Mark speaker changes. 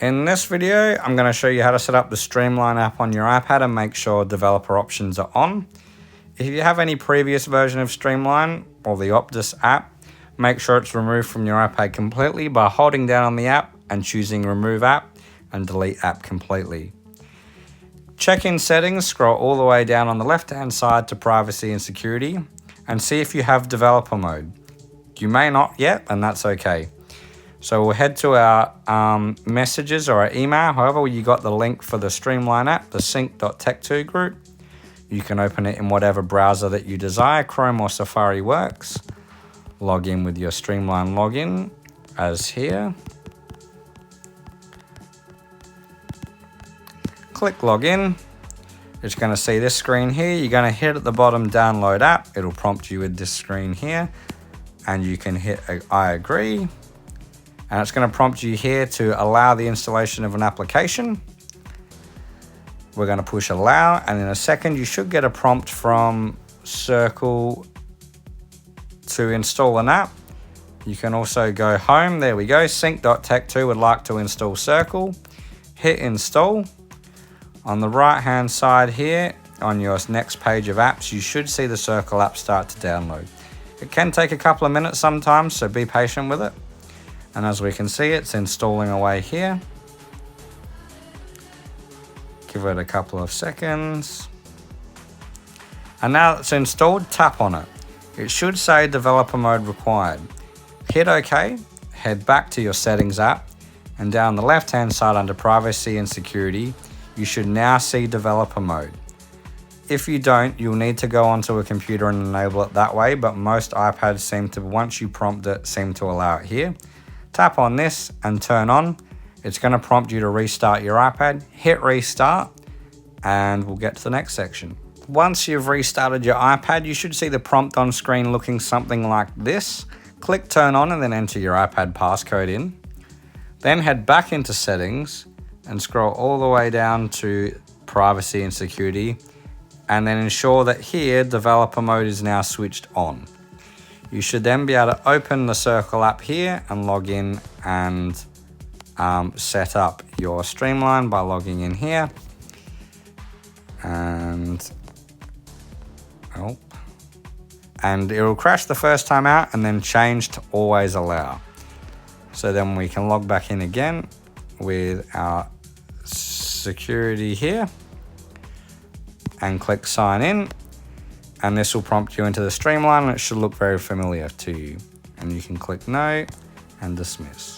Speaker 1: In this video, I'm going to show you how to set up the Streamline app on your iPad and make sure developer options are on. If you have any previous version of Streamline or the Optus app, make sure it's removed from your iPad completely by holding down on the app and choosing Remove App and Delete App completely. Check in Settings, scroll all the way down on the left-hand side to Privacy and Security and see if you have Developer Mode. You may not yet, and that's okay. So we'll head to our messages or our email. However, you got the link for the Streamline app, the sync.tech2 group. You can open it in whatever browser that you desire. Chrome or Safari works. Log in with your Streamline login as here. Click login. It's going to see this screen here. You're going to hit at the bottom download app. It'll prompt you with this screen here. And you can hit I agree. And it's going to prompt you here to allow the installation of an application. We're going to push allow, and in a second you should get a prompt from Circl to install an app. You can also go home. There we go. Sync.tech2 would like to install Circl. Hit install. On the right hand side here, on your next page of apps, you should see the Circl app start to download. It can take a couple of minutes sometimes, so be patient with it. And as we can see, it's installing away here. Give it a couple of seconds. And now it's installed, tap on it. It should say developer mode required. Hit OK, head back to your settings app, and down the left-hand side under privacy and security, you should now see developer mode. If you don't, you'll need to go onto a computer and enable it that way, but most iPads seem to, once you prompt it, seem to allow it here. Tap on this and turn on. It's going to prompt you to restart your iPad. Hit restart and we'll get to the next section. Once you've restarted your iPad, you should see the prompt on screen looking something like this. Click turn on and then enter your iPad passcode in. Then head back into settings and scroll all the way down to privacy and security, and then ensure that here developer mode is now switched on. You should then be able to open the Circl app here and log in and set up your Streamline by logging in here. And it will crash the first time out and then change to always allow. So then we can log back in again with our security here and click sign in. And this will prompt you into the Streamline, and it should look very familiar to you. And you can click no and dismiss.